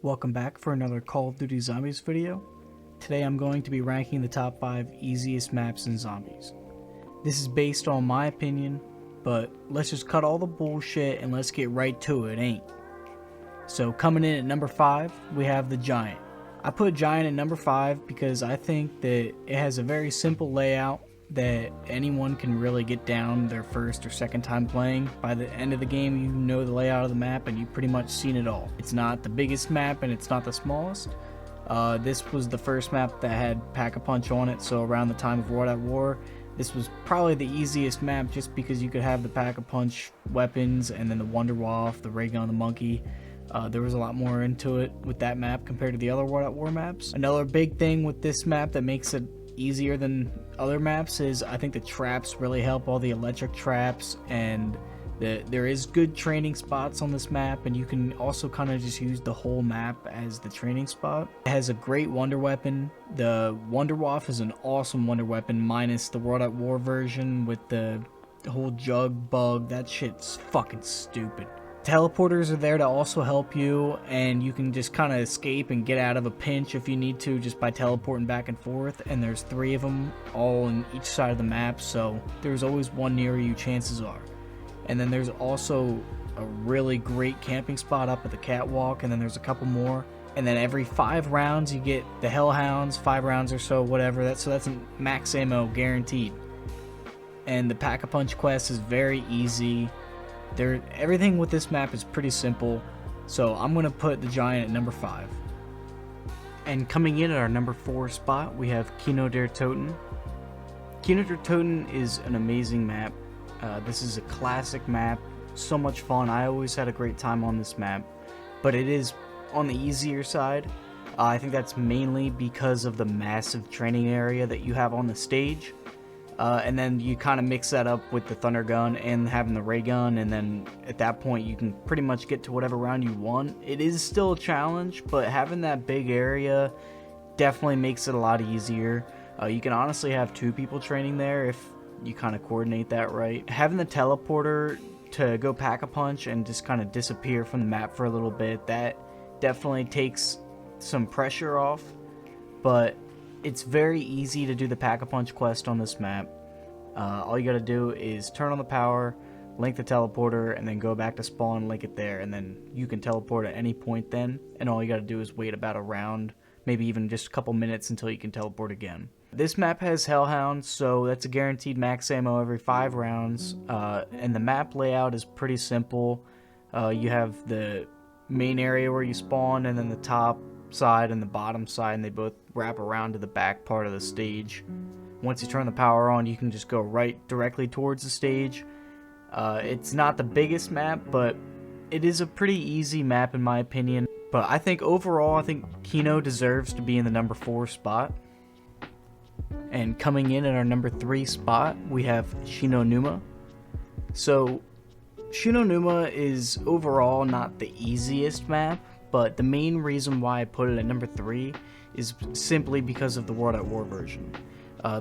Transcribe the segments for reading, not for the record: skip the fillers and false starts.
Welcome back for another Call of Duty Zombies video. Today I'm going to be ranking the top 5 easiest maps in Zombies. This is based on my opinion, but let's just cut all the bullshit and let's get right to it, ain't? So coming in at number 5, we have the Giant. I put Giant at number 5 because I think that it has a very simple layout that anyone can really get down their first or second time playing. By the end of the game, you know the layout of the map and you've pretty much seen it all. It's not the biggest map and it's not the smallest. This was the first map that had Pack-a-Punch on it, so around the time of World at War, this was probably the easiest map just because you could have the Pack-a-Punch weapons and then the Wunderwaffe, the ray gun, the monkey. There was a lot more into it with that map compared to the other World at War maps. Another big thing with this map that makes it easier than other maps is I think the traps really help, all the electric traps, and there is good training spots on this map, and you can also kind of just use the whole map as the training spot. It has a great wonder weapon. The Wunderwaffe is an awesome wonder weapon, minus the World at War version with the whole jug bug. That shit's fucking stupid. Teleporters are there to also help you, and you can just kind of escape and get out of a pinch if you need to just by teleporting back and forth, and there's 3 of them all on each side of the map, so there's always one near you, chances are. And then there's also a really great camping spot up at the catwalk, and then there's a couple more, and then every 5 rounds you get the Hellhounds, 5 rounds or so, whatever, so that's a max ammo guaranteed. And the Pack-a-Punch quest is very easy. Everything with this map is pretty simple, so I'm going to put the Giant at number 5. And coming in at our number 4 spot, we have Kino der Toten. Kino der Toten is an amazing map. This is a classic map, so much fun. I always had a great time on this map, but it is on the easier side. I think that's mainly because of the massive training area that you have on the stage. And then you kind of mix that up with the thunder gun and having the ray gun, and then at that point you can pretty much get to whatever round you want. It is still a challenge, but having that big area definitely makes it a lot easier. You can honestly have 2 people training there if you kind of coordinate that right. Having the teleporter to go Pack-a-Punch and just kind of disappear from the map for a little bit, that definitely takes some pressure off, but it's very easy to do the Pack-a-Punch quest on this map. All you gotta do is turn on the power, link the teleporter, and then go back to spawn and link it there, and then you can teleport at any point then, and all you gotta do is wait about a round, maybe even just a couple minutes until you can teleport again. This map has Hellhounds, so that's a guaranteed max ammo every 5 rounds, and the map layout is pretty simple. You have the main area where you spawn, and then the top side and the bottom side, and they both wrap around to the back part of the stage. Once you turn the power on, you can just go right directly towards the stage. It's not the biggest map, but it is a pretty easy map in my opinion. But I think overall, I think Kino deserves to be in the number 4 spot. And coming in at our number 3 spot, we have Shi No Numa. So Shi No Numa is overall not the easiest map, but the main reason why I put it at number 3 is simply because of the World at War version.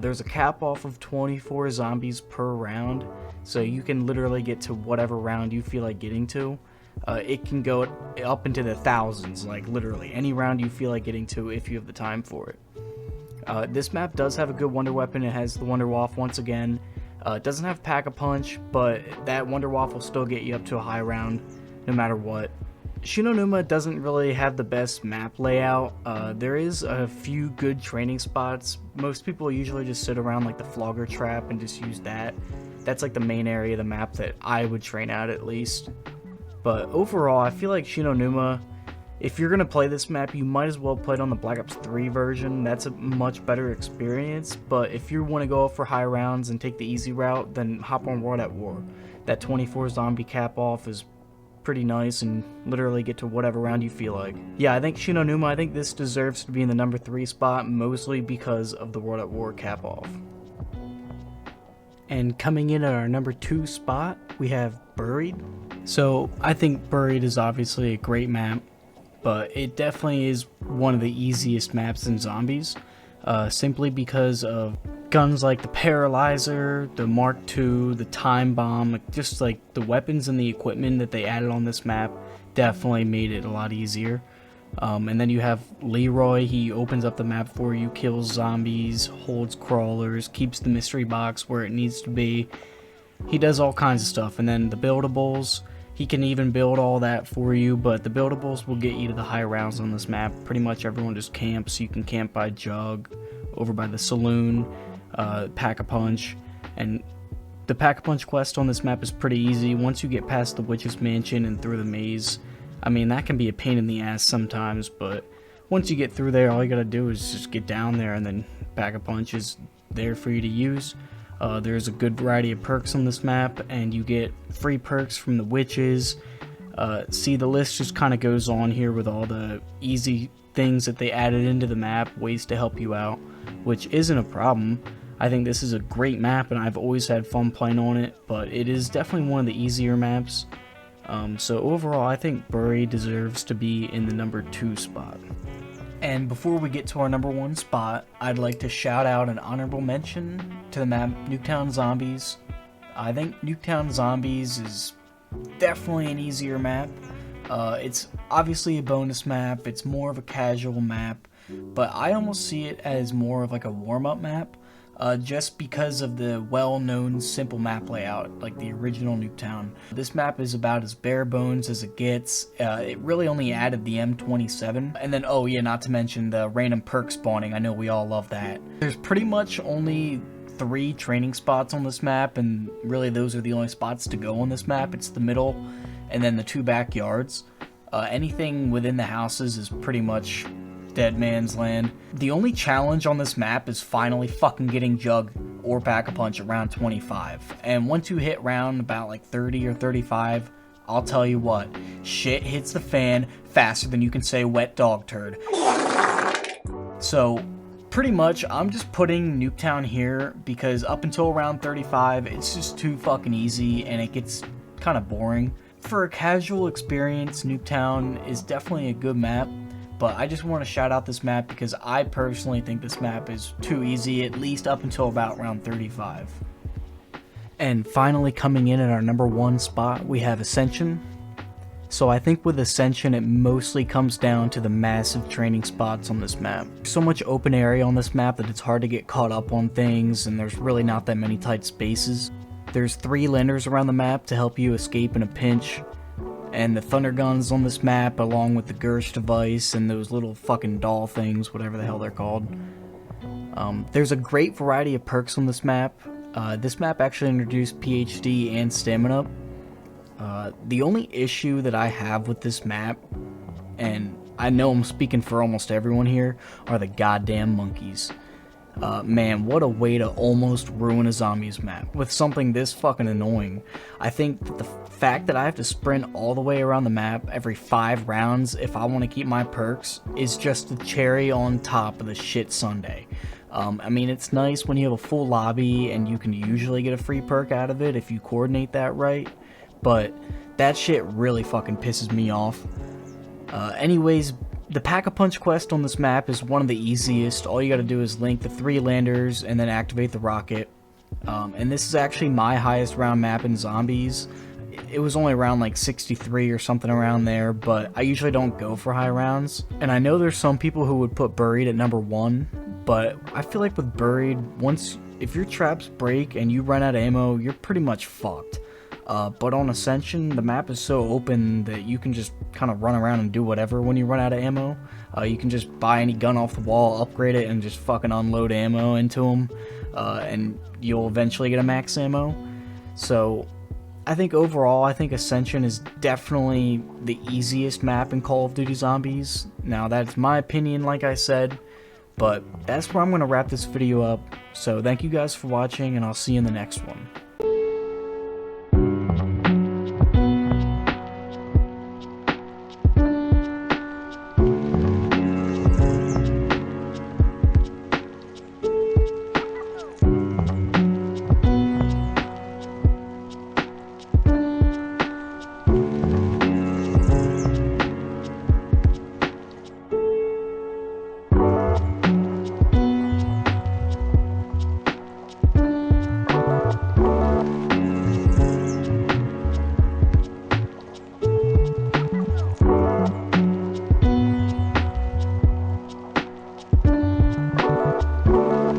There's a cap off of 24 zombies per round, so you can literally get to whatever round you feel like getting to. It can go up into the thousands, like literally any round you feel like getting to if you have the time for it. This map does have a good wonder weapon. It has the Wunderwaffe once again. It doesn't have Pack-a-Punch, but that Wunderwaffe will still get you up to a high round no matter what. Shi No Numa doesn't really have the best map layout. There is a few good training spots. Most people usually just sit around like the Flogger Trap and just use that. That's like the main area of the map that I would train at least. But overall, I feel like Shi No Numa, if you're going to play this map, you might as well play it on the Black Ops 3 version. That's a much better experience. But if you want to go for high rounds and take the easy route, then hop on World at War. That 24 zombie cap off is pretty nice and literally get to whatever round you feel like. Yeah, I think Shi No Numa, I think this deserves to be in the number 3 spot, mostly because of the World at War cap off. And coming in at our number 2 spot, we have Buried. So I think Buried is obviously a great map, but it definitely is one of the easiest maps in Zombies, simply because of guns like the Paralyzer, the Mark II, the Time Bomb, just like the weapons and the equipment that they added on this map definitely made it a lot easier. And then you have Leroy. He opens up the map for you, kills zombies, holds crawlers, keeps the mystery box where it needs to be. He does all kinds of stuff. And then the buildables, he can even build all that for you, but the buildables will get you to the high rounds on this map. Pretty much everyone just camps. You can camp by Jug, over by the saloon, Pack-a-Punch, and the Pack-a-Punch quest on this map is pretty easy. Once you get past the Witch's Mansion and through the maze, I mean, that can be a pain in the ass sometimes, but once you get through there, all you gotta do is just get down there, and then Pack-a-Punch is there for you to use. There's a good variety of perks on this map, and you get free perks from the witches. See, the list just kind of goes on here with all the easy things that they added into the map, ways to help you out, which isn't a problem. I think this is a great map, and I've always had fun playing on it, but it is definitely one of the easier maps. So overall, I think Buried deserves to be in the number 2 spot. And before we get to our number 1 spot, I'd like to shout out an honorable mention to the map Nuketown Zombies. I think Nuketown Zombies is definitely an easier map. It's obviously a bonus map, it's more of a casual map, but I almost see it as more of like a warm-up map. Just because of the well-known simple map layout, like the original Nuketown. This map is about as bare bones as it gets. It really only added the M27, and then, oh yeah, not to mention the random perk spawning. I know we all love that. There's pretty much only 3 training spots on this map, and really those are the only spots to go on this map. It's the middle, and then the 2 backyards. Anything within the houses is pretty much dead man's land. The only challenge on this map is finally fucking getting Jug or Pack-a-Punch around 25. And once you hit round about like 30 or 35, I'll tell you what, shit hits the fan faster than you can say wet dog turd. So pretty much I'm just putting Nuketown here because up until around 35 it's just too fucking easy and it gets kind of boring. For a casual experience, Nuketown is definitely a good map. But I just want to shout out this map because I personally think this map is too easy, at least up until about round 35. And finally coming in at our number 1 spot, we have Ascension. So I think with Ascension, it mostly comes down to the massive training spots on this map. There's so much open area on this map that it's hard to get caught up on things, and there's really not that many tight spaces. There's 3 lenders around the map to help you escape in a pinch. And the thunder guns on this map, along with the Gersh device and those little fucking doll things, whatever the hell they're called. There's a great variety of perks on this map. This map actually introduced PhD and stamina. The only issue that I have with this map, and I know I'm speaking for almost everyone here, are the goddamn monkeys. Man, what a way to almost ruin a zombies map with something this fucking annoying. I think that the fact that I have to sprint all the way around the map every 5 rounds if I want to keep my perks is just the cherry on top of the shit sundae. I mean, it's nice when you have a full lobby and you can usually get a free perk out of it if you coordinate that right, but that shit really fucking pisses me off. Anyways, the Pack-a-Punch quest on this map is one of the easiest. All you gotta do is link the 3 landers and then activate the rocket. And this is actually my highest round map in zombies. It was only around like 63 or something around there, but I usually don't go for high rounds. And I know there's some people who would put Buried at number 1, but I feel like with Buried, if your traps break and you run out of ammo, you're pretty much fucked. But on Ascension, the map is so open that you can just kind of run around and do whatever when you run out of ammo. You can just buy any gun off the wall, upgrade it, and just fucking unload ammo into them, and you'll eventually get a max ammo. So I think overall, I think Ascension is definitely the easiest map in Call of Duty Zombies. Now, that's my opinion, like I said, but that's where I'm going to wrap this video up. So thank you guys for watching, and I'll see you in the next one.